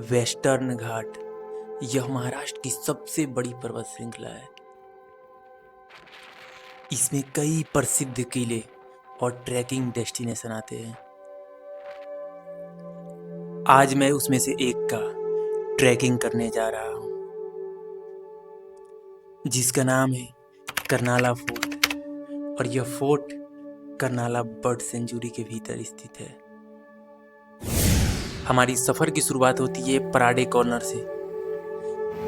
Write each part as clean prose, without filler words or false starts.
Western घाट यह महाराष्ट्र की सबसे बड़ी पर्वत श्रृंखला है। इसमें कई प्रसिद्ध किले और ट्रैकिंग डेस्टिनेशन आते हैं। आज मैं उसमें से एक का ट्रैकिंग करने जा रहा हूँ, जिसका नाम है कर्नाला फोर्ट, और यह फोर्ट कर्नाला बर्ड सेंचुरी के भीतर स्थित है। हमारी सफर की शुरुआत होती है पराडे कॉर्नर से।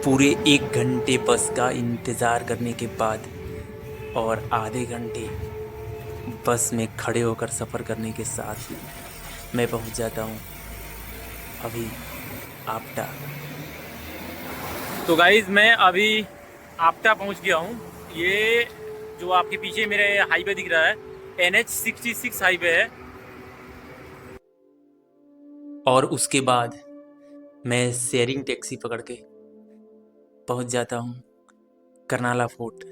पूरे 1 घंटे बस का इंतजार करने के बाद और आधे घंटे बस में खड़े होकर सफर करने के साथ ही मैं पहुंच जाता हूं अभी आपटा। तो गाइज मैं अभी आपटा पहुंच गया हूं। ये जो आपके पीछे मेरे हाईवे दिख रहा है NH66 हाईवे है। और उसके बाद मैं शेयरिंग टैक्सी पकड़ के पहुंच जाता हूं कर्नाला फोर्ट।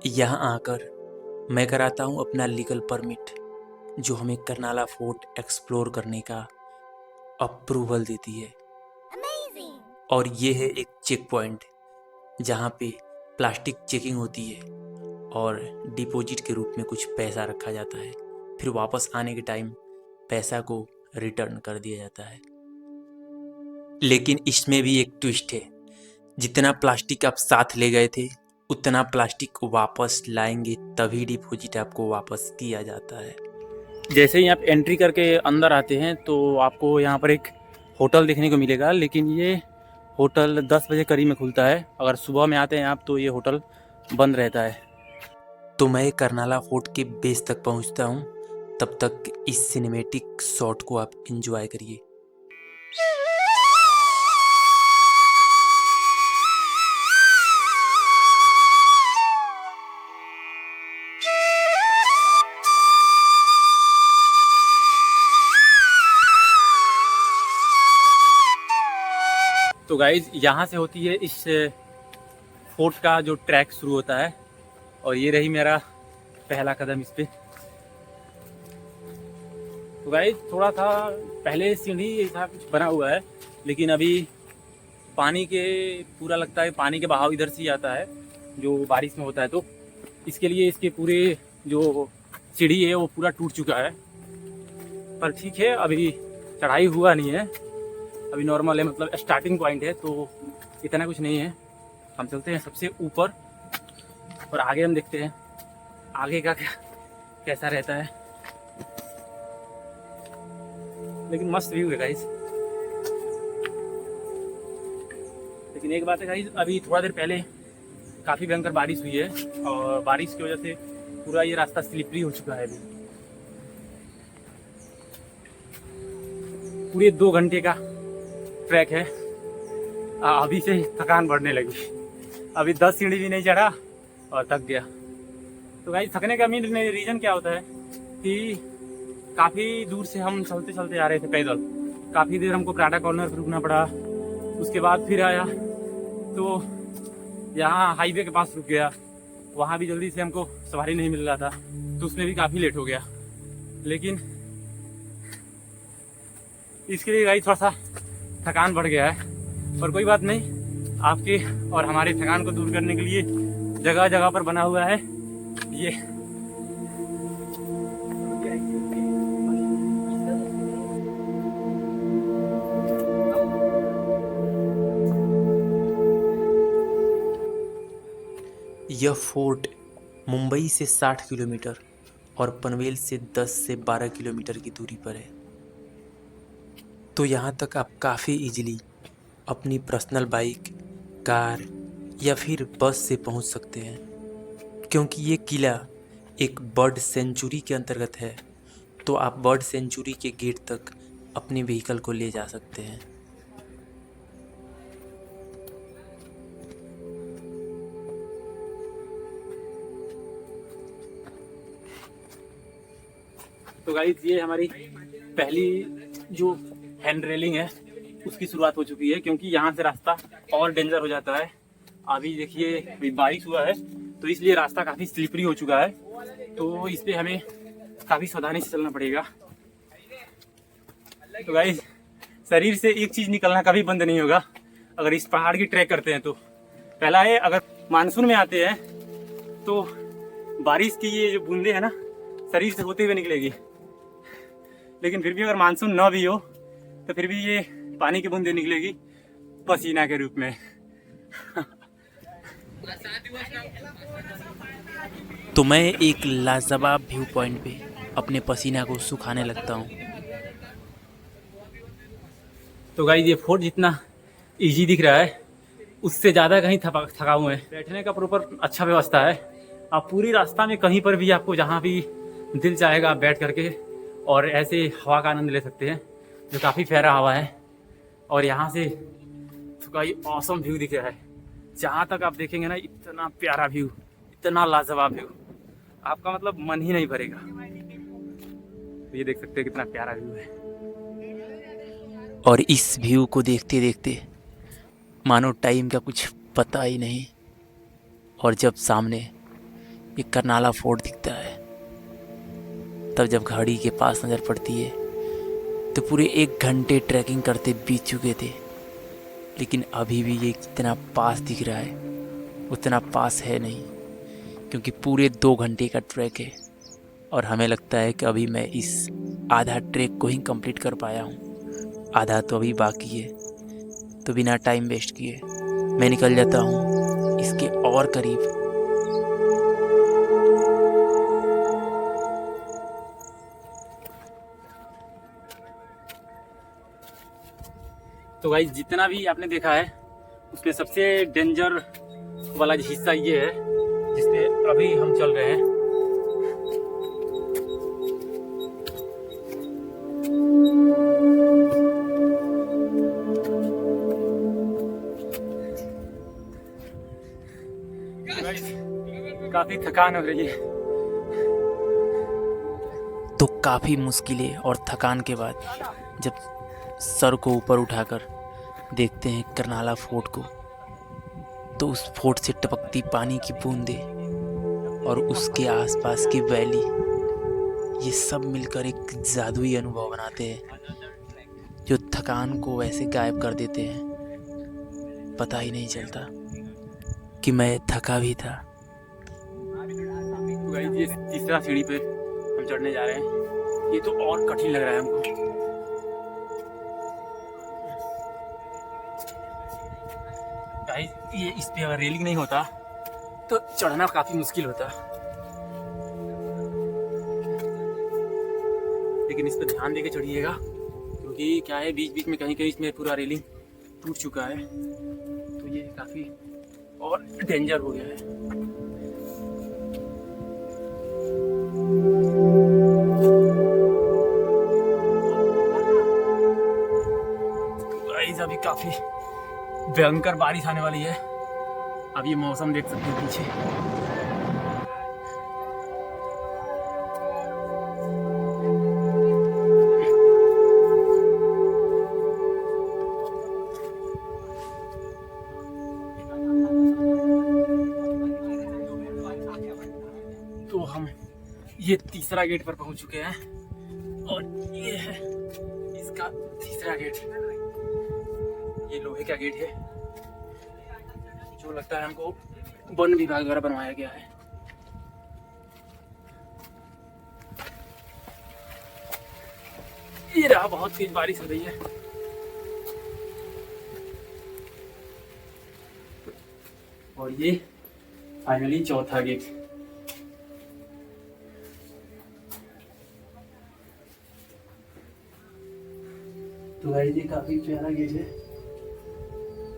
यहाँ आकर मैं कराता हूं अपना लीगल परमिट, जो हमें कर्नाला फोर्ट एक्सप्लोर करने का अप्रूवल देती है। और ये है एक चेक पॉइंट जहाँ पे प्लास्टिक चेकिंग होती है और डिपॉजिट के रूप में कुछ पैसा रखा जाता है, फिर वापस आने के टाइम पैसा को रिटर्न कर दिया जाता है। लेकिन इसमें भी एक ट्विस्ट है, जितना प्लास्टिक आप साथ ले गए थे उतना प्लास्टिक वापस लाएंगे तभी डिपॉजिट आपको वापस किया जाता है। जैसे ही आप एंट्री करके अंदर आते हैं तो आपको यहाँ पर एक होटल देखने को मिलेगा, लेकिन ये होटल 10 बजे करीब में खुलता है। अगर सुबह में आते हैं आप तो ये होटल बंद रहता है। तो मैं कर्नाला फोर्ट के बेस तक पहुंचता हूं, तब तक इस सिनेमैटिक शॉट को आप एंजॉय करिए। तो गाइज यहाँ से होती है इस फोर्ट का जो ट्रैक शुरू होता है, और ये रही मेरा पहला कदम इस पे। तो गाइज थोड़ा था पहले सीढ़ी ऐसा कुछ बना हुआ है, लेकिन अभी पानी के पूरा लगता है पानी के बहाव इधर से ही आता है जो बारिश में होता है, तो इसके लिए इसके पूरे जो सीढ़ी है वो पूरा टूट चुका है। पर ठीक है, अभी चढ़ाई हुआ नहीं है, अभी नॉर्मल है, मतलब स्टार्टिंग पॉइंट है, तो इतना कुछ नहीं है। हम चलते हैं सबसे ऊपर और आगे हम देखते हैं आगे का कैसा रहता है। लेकिन मस्त व्यू है गाइस। लेकिन एक बात है गाइस, अभी थोड़ा देर पहले काफ़ी भयंकर बारिश हुई है और बारिश की वजह से पूरा ये रास्ता स्लिपरी हो चुका है। अभी पूरे 2 घंटे का ट्रैक है। अभी से थकान बढ़ने लगी। अभी 10 सीढ़ी भी नहीं चढ़ा और थक गया। तो गाइस थकने का मेन रीज़न क्या होता है कि काफ़ी दूर से हम चलते चलते आ रहे थे पैदल। काफ़ी देर हमको पराडा कॉर्नर पर रुकना पड़ा, उसके बाद फिर आया तो यहाँ हाईवे के पास रुक गया। वहाँ भी जल्दी से हमको सवारी नहीं मिल रहा था, तो उसमें भी काफ़ी लेट हो गया। लेकिन इसके लिए गाइस थोड़ा सा थकान बढ़ गया है, पर कोई बात नहीं। आपके और हमारे थकान को दूर करने के लिए जगह जगह पर बना हुआ है ये यह फोर्ट मुंबई से 60 किलोमीटर और पनवेल से 10 से 12 किलोमीटर की दूरी पर है। तो यहाँ तक आप काफ़ी इजीली अपनी पर्सनल बाइक, कार या फिर बस से पहुँच सकते हैं, क्योंकि ये किला एक बर्ड सेंचुरी के अंतर्गत है। तो आप बर्ड सेंचुरी के गेट तक अपने व्हीकल को ले जा सकते हैं। तो गाइस ये हमारी पहली जो हैंड रेलिंग है उसकी शुरुआत हो चुकी है, क्योंकि यहाँ से रास्ता और डेंजर हो जाता है। अभी देखिए अभी बारिश हुआ है तो इसलिए रास्ता काफ़ी स्लिपरी हो चुका है, तो इस पर हमें काफ़ी सावधानी से चलना पड़ेगा। तो गाइस शरीर से एक चीज़ निकलना कभी बंद नहीं होगा अगर इस पहाड़ की ट्रैक करते हैं तो। पहला है, अगर मानसून में आते हैं तो बारिश की ये जो बूंदे हैं ना शरीर से होते हुए निकलेगी, लेकिन फिर भी अगर मानसून ना भी हो तो फिर भी ये पानी की बूंदे निकलेगी पसीना के रूप में। तो मैं एक लाजवाब व्यू पॉइंट पे अपने पसीना को सुखाने लगता हूँ। तो गाइस ये फोर्ट जितना इजी दिख रहा है उससे ज़्यादा कहीं थका हुए हैं। बैठने का प्रॉपर अच्छा व्यवस्था है। आप पूरी रास्ता में कहीं पर भी आपको जहाँ भी दिल चाहेगा आप बैठ करके और ऐसे हवा का आनंद ले सकते हैं, जो काफ़ी प्यारा हवा है। और यहाँ से तो काफ़ी ऑसम व्यू दिख रहा है। जहाँ तक आप देखेंगे ना इतना प्यारा व्यू, इतना लाजवाब व्यू, आपका मतलब मन ही नहीं भरेगा। तो ये देख सकते हैं कितना प्यारा व्यू है। और इस व्यू को देखते देखते मानो टाइम का कुछ पता ही नहीं। और जब सामने एक कर्नाला फोर्ट दिखता है तब जब घड़ी के पास नज़र पड़ती है तो पूरे 1 घंटे ट्रैकिंग करते बीत चुके थे, लेकिन अभी भी ये कितना पास दिख रहा है उतना पास है नहीं, क्योंकि पूरे 2 घंटे का ट्रैक है और हमें लगता है कि अभी मैं इस आधा ट्रैक को ही कंप्लीट कर पाया हूँ, आधा तो अभी बाकी है। तो बिना टाइम वेस्ट किए मैं निकल जाता हूँ इसके और करीब। तो गाइस जितना भी आपने देखा है उसमें सबसे डेंजर वाला हिस्सा ये है जिसपे अभी हम चल रहे हैं। काफी थकान हो रही है। तो काफ़ी मुश्किलें और थकान के बाद जब सर को ऊपर उठाकर देखते हैं कर्नाला फोर्ट को, तो उस फोर्ट से टपकती पानी की बूंदें और उसके आसपास की वैली, ये सब मिलकर एक जादुई अनुभव बनाते हैं जो थकान को वैसे गायब कर देते हैं। पता ही नहीं चलता कि मैं थका भी था। तो गाइस ये तीसरा सीढ़ी पे हम चढ़ने जा रहे हैं। ये तो और कठिन लग रहा है हमको। गाइस ये इस पे अगर रेलिंग नहीं होता तो चढ़ना काफी मुश्किल होता, लेकिन इस पे ध्यान देके चढ़िएगा, क्योंकि क्या है बीच बीच में कहीं कहीं इसमें पूरा रेलिंग टूट चुका है, तो ये काफी और डेंजर हो गया है। गाइस अभी काफी भयंकर बारिश आने वाली है। अब ये मौसम देख सकते हैं पीछे। तो हम ये तीसरा गेट पर पहुंच चुके हैं और ये है इसका तीसरा गेट। ये लोहे का गेट है जो लगता है हमको वन विभाग द्वारा बनवाया गया है। ये रहा, बहुत तेज बारिश हो रही है। और ये फाइनली चौथा गेट। तो गाइस ये काफी प्यारा गेट है,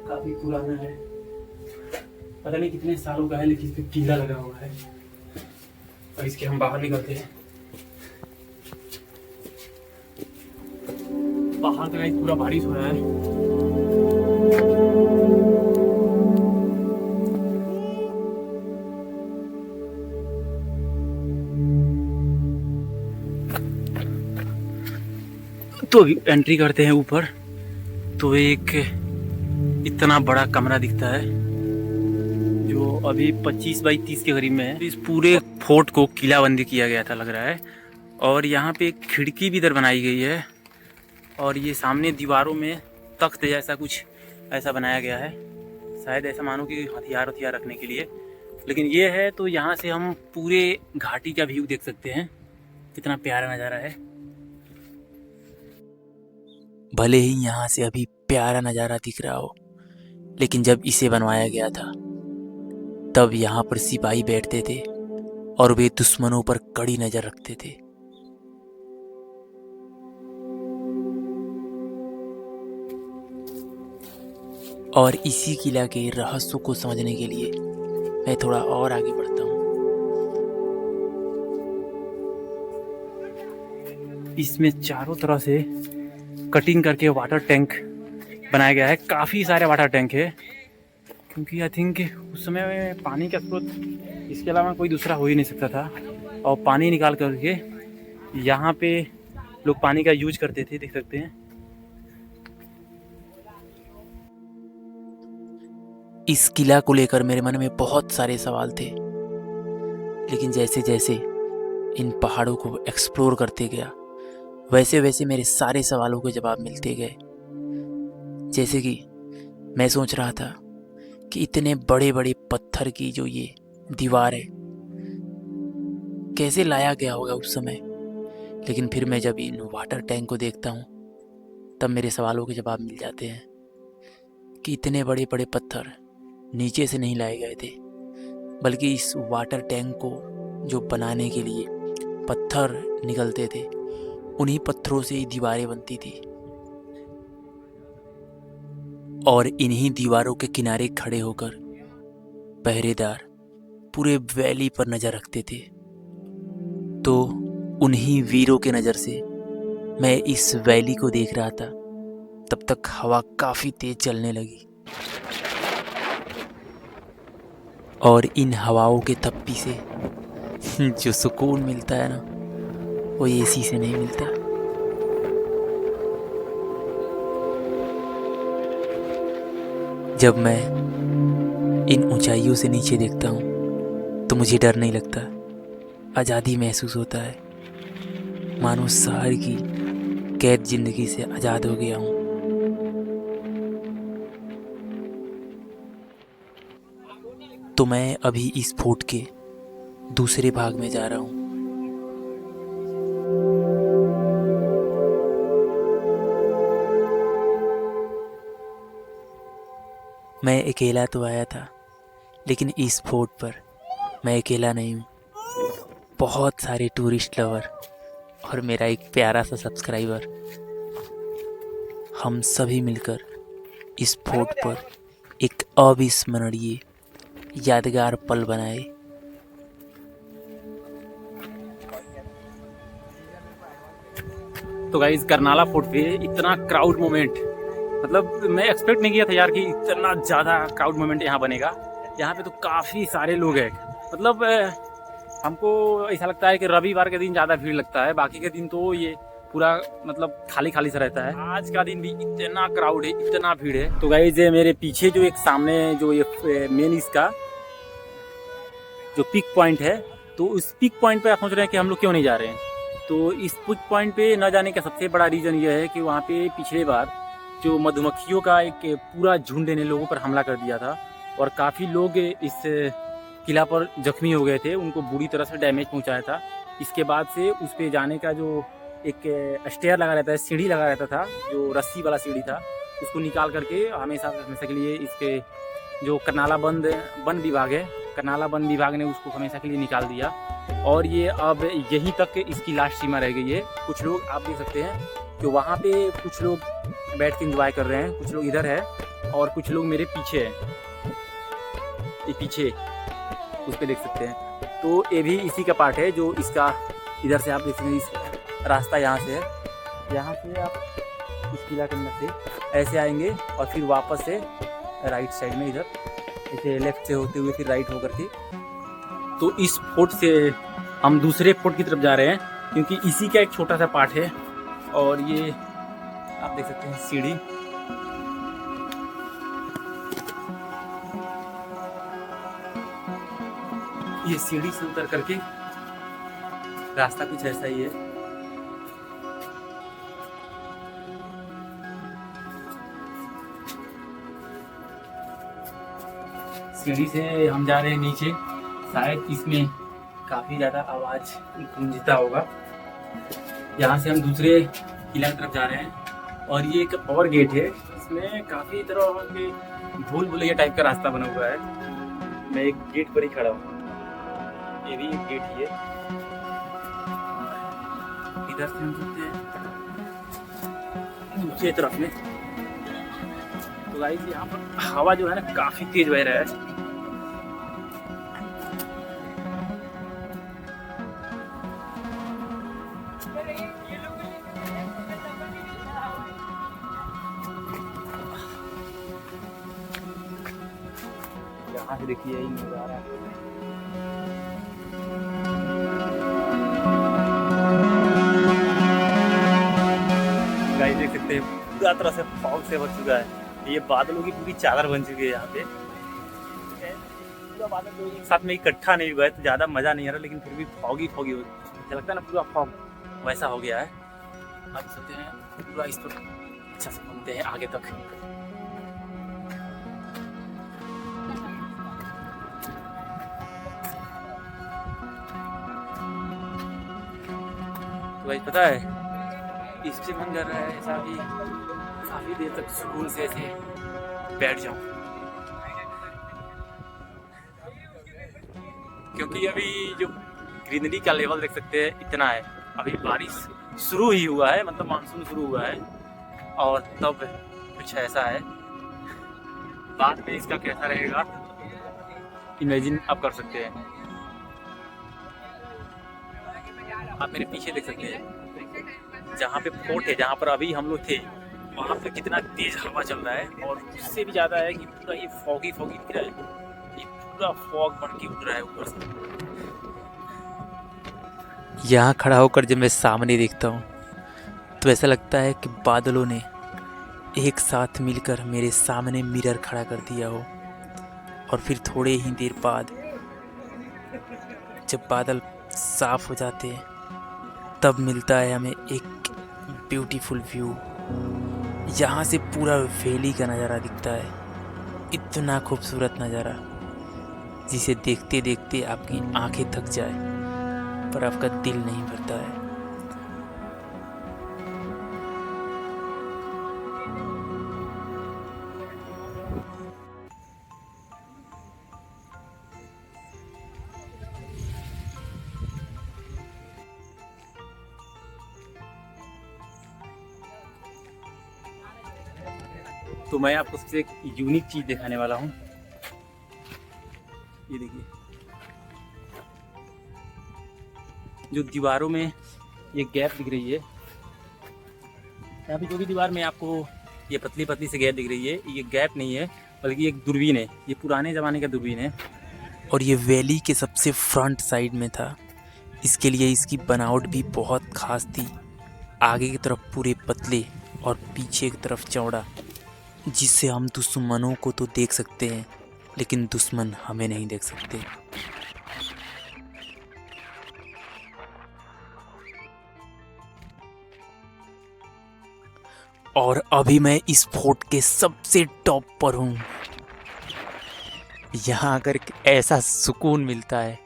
काफी पुराना है, पता नहीं कितने सालों का है, लेकिन इस पे कीड़ा लगा हुआ है। और इसके हम बाहर निकलते हैं। बाहर तो गाइस पूरा बारिश हो रहा है। तो अभी एंट्री करते हैं ऊपर। तो एक इतना बड़ा कमरा दिखता है जो अभी 25 बाई 30 के करीब में है। इस पूरे फोर्ट को किलाबंदी किया गया था लग रहा है। और यहाँ पे एक खिड़की भी इधर बनाई गई है और ये सामने दीवारों में तख्त जैसा कुछ ऐसा बनाया गया है, शायद ऐसा मानो कि हथियार रखने के लिए। लेकिन ये है तो यहाँ से हम पूरे घाटी का व्यू देख सकते हैं। कितना प्यारा नज़ारा है। भले ही यहाँ से अभी प्यारा नज़ारा दिख रहा हो, लेकिन जब इसे बनवाया गया था तब यहाँ पर सिपाही बैठते थे और वे दुश्मनों पर कड़ी नज़र रखते थे। और इसी किला के रहस्यों को समझने के लिए मैं थोड़ा और आगे बढ़ता हूँ। इसमें चारों तरफ से कटिंग करके वाटर टैंक बनाया गया है। काफ़ी सारे वाटर टैंक है क्योंकि आई थिंक उस समय पानी का स्रोत इसके अलावा कोई दूसरा हो ही नहीं सकता था। और पानी निकाल करके यहाँ पे लोग पानी का यूज करते थे, देख सकते हैं। इस किला को लेकर मेरे मन में बहुत सारे सवाल थे, लेकिन जैसे जैसे इन पहाड़ों को एक्सप्लोर करते गया वैसे वैसे मेरे सारे सवालों के जवाब मिलते गए। जैसे कि मैं सोच रहा था कि इतने बड़े बड़े पत्थर की जो ये दीवार है कैसे लाया गया होगा उस समय। लेकिन फिर मैं जब इन वाटर टैंक को देखता हूँ तब मेरे सवालों के जवाब मिल जाते हैं कि इतने बड़े बड़े पत्थर नीचे से नहीं लाए गए थे, बल्कि इस वाटर टैंक को जो बनाने के लिए पत्थर निकलते थे उन्हीं पत्थरों से ही दीवारें बनती थी। और इन्हीं दीवारों के किनारे खड़े होकर पहरेदार पूरे वैली पर नजर रखते थे। तो उन्हीं वीरों के नज़र से मैं इस वैली को देख रहा था, तब तक हवा काफ़ी तेज चलने लगी और इन हवाओं के थप्पी से जो सुकून मिलता है ना, वो एसी से नहीं मिलता। जब मैं इन ऊंचाइयों से नीचे देखता हूँ तो मुझे डर नहीं लगता, आज़ादी महसूस होता है, मानो शहर की कैद जिंदगी से आज़ाद हो गया हूँ। तो मैं अभी इस फोर्ट के दूसरे भाग में जा रहा हूँ। मैं अकेला तो आया था, लेकिन इस फोर्ट पर मैं अकेला नहीं हूँ। बहुत सारे टूरिस्ट लवर और मेरा एक प्यारा सा सब्सक्राइबर, हम सभी मिलकर इस फोर्ट पर एक अविस्मरणीय यादगार पल बनाए। तो गाइस, करनाला फोर्ट पे इतना क्राउड मोमेंट, मतलब मैं एक्सपेक्ट नहीं किया था यार कि इतना ज़्यादा क्राउड मोमेंट यहाँ बनेगा। यहाँ पे तो काफ़ी सारे लोग हैं। मतलब हमको ऐसा लगता है कि रविवार के दिन ज़्यादा भीड़ लगता है, बाकी के दिन तो ये पूरा मतलब खाली खाली सा रहता है। आज का दिन भी इतना क्राउड है, इतना भीड़ है। तो गाइस, मेरे पीछे जो एक सामने जो ये मेन इसका जो पिक पॉइंट है, तो उस पिक पॉइंट पे आप सोच रहे हैं कि हम लोग क्यों नहीं जा रहे हैं। तो इस पिक पॉइंट पे न जाने का सबसे बड़ा रीज़न ये है कि वहाँ पे पिछले बार जो मधुमक्खियों का एक पूरा झुंड ने लोगों पर हमला कर दिया था और काफ़ी लोग इस किला पर जख्मी हो गए थे, उनको बुरी तरह से डैमेज पहुंचाया था। इसके बाद से उस पे जाने का जो एक स्टेयर लगा रहता है, सीढ़ी लगा रहता था, जो रस्सी वाला सीढ़ी था, उसको निकाल करके हमेशा के लिए इसके जो करनाला वन विभाग है, करनाला वन विभाग ने उसको हमेशा के लिए निकाल दिया। और ये अब यहीं तक इसकी लास्ट सीमा रह गई है। कुछ लोग आप देख सकते हैं कि वहाँ पे कुछ लोग बैठ के एंजॉय कर रहे हैं, कुछ लोग इधर है और कुछ लोग मेरे पीछे हैं, ये पीछे उस पर देख सकते हैं। तो ये भी इसी का पार्ट है जो इसका इधर से आप देख सकते हैं। इस रास्ता यहाँ से है, यहाँ से आप इस किला के अंदर से ऐसे आएंगे और फिर वापस से राइट साइड में इधर ऐसे लेफ्ट से होते हुए फिर राइट होकर के तो इस फोर्ट से हम दूसरे फोर्ट की तरफ जा रहे हैं, क्योंकि इसी का एक छोटा सा पार्ट है। और ये आप देख सकते हैं सीढ़ी, ये सीढ़ी से उतर करके रास्ता कुछ ऐसा ही है। सीढ़ी से हम जा रहे हैं नीचे, शायद इसमें काफी ज्यादा आवाज गूंजता होगा। यहाँ से हम दूसरे किला की तरफ जा रहे हैं और ये एक और गेट है, इसमें काफी तरह के भूल भुलैया टाइप का रास्ता बना हुआ है। मैं एक गेट पर ही खड़ा हूँ, ये भी एक गेट ही है। इधर से हम चलते हैं नीचे तरफ में। तो गाइस यहाँ पर हवा जो है ना काफी तेज बह रहा है। यहाँ से देखिए यही नजारा है। गाइस देख सकते हैं पूरा तरह से फॉग से भर चुका है। ये बादलों की पूरी चादर बन चुकी है यहाँ पे। पूरा बादल तो एक साथ में इकट्ठा नहीं हुआ है तो ज़्यादा मज़ा नहीं आ रहा, लेकिन फिर भी फॉगी फॉगी हो लगता है ना, पूरा फॉग वैसा हो गया है। अब सोचते हैं पूरा इस पर अच्छा से घूमते हैं आगे तक। तो भाई पता है इससे मन कर रहा है ऐसा कि काफी देर तक सुकून से ऐसे बैठ जाऊं, क्योंकि अभी जो ग्रीनरी का लेवल देख सकते हैं इतना है। अभी बारिश शुरू ही हुआ है, मतलब मानसून शुरू हुआ है और तब कुछ ऐसा है। बाद में इसका कैसा रहेगा इमेजिन आप कर सकते हैं। आप मेरे पीछे देख सकते हैं जहाँ पे फोर्ट है, जहाँ पर अभी हम लोग थे, वहाँ पे कितना तेज हवा चल रहा है और उससे भी ज़्यादा है कि पूरा ये फॉगी फॉगी दिख रहा है। ये पूरा फॉग बन के उठ रहा है ऊपर से। यहाँ खड़ा होकर जब मैं सामने देखता हूँ तो ऐसा लगता है कि बादलों ने एक साथ मिलकर मेरे सामने मिरर खड़ा कर दिया हो। और फिर थोड़े ही देर बाद जब बादल साफ हो जाते हैं तब मिलता है हमें एक ब्यूटीफुल व्यू। यहाँ से पूरा वैली का नज़ारा दिखता है, इतना खूबसूरत नज़ारा जिसे देखते देखते आपकी आंखें थक जाए पर आपका दिल नहीं भरता है। तो मैं आपको सबसे एक यूनिक चीज़ दिखाने वाला हूँ। ये देखिए, जो दीवारों में ये गैप दिख रही है, यहाँ पे जो भी दीवार में आपको ये पतली पतली से गैप दिख रही है, ये गैप नहीं है बल्कि एक दूरबीन है। ये पुराने ज़माने का दूरबीन है और ये वैली के सबसे फ्रंट साइड में था। इसके लिए इसकी बनावट भी बहुत खास थी। आगे की तरफ पूरे पतले और पीछे की तरफ चौड़ा, जिससे हम दुश्मनों को तो देख सकते हैं लेकिन दुश्मन हमें नहीं देख सकते। और अभी मैं इस फोर्ट के सबसे टॉप पर हूँ। यहाँ आकर ऐसा सुकून मिलता है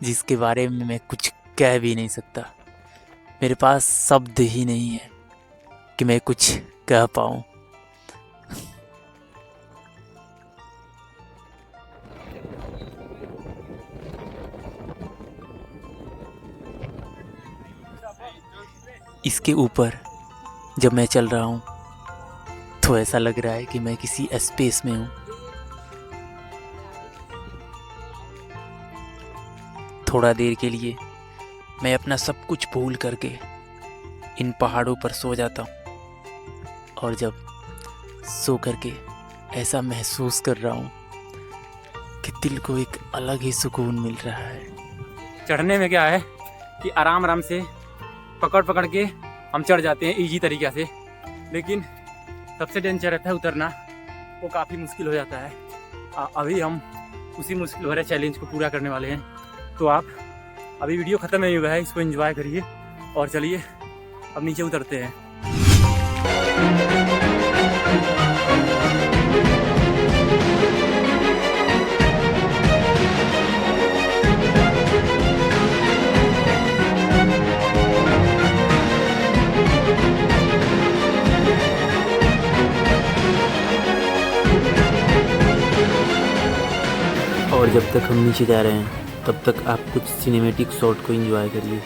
जिसके बारे में मैं कुछ कह भी नहीं सकता। मेरे पास शब्द ही नहीं है कि मैं कुछ कह पाऊँ। इसके ऊपर जब मैं चल रहा हूँ तो ऐसा लग रहा है कि मैं किसी स्पेस में हूँ। थोड़ा देर के लिए मैं अपना सब कुछ भूल करके इन पहाड़ों पर सो जाता हूँ और जब सो करके ऐसा महसूस कर रहा हूँ कि दिल को एक अलग ही सुकून मिल रहा है। चढ़ने में क्या है कि आराम आराम से पकड़ पकड़ के हम चढ़ जाते हैं इजी तरीक़ा से, लेकिन सबसे डेंजर रहता है उतरना, वो काफ़ी मुश्किल हो जाता है। अभी हम उसी मुश्किल भरे चैलेंज को पूरा करने वाले हैं। तो आप अभी वीडियो ख़त्म नहीं हुआ है, इसको एंजॉय करिए और चलिए अब नीचे उतरते हैं। और जब तक हम नीचे जा रहे हैं तब तक आप कुछ सिनेमैटिक शॉट को एंजॉय करिए।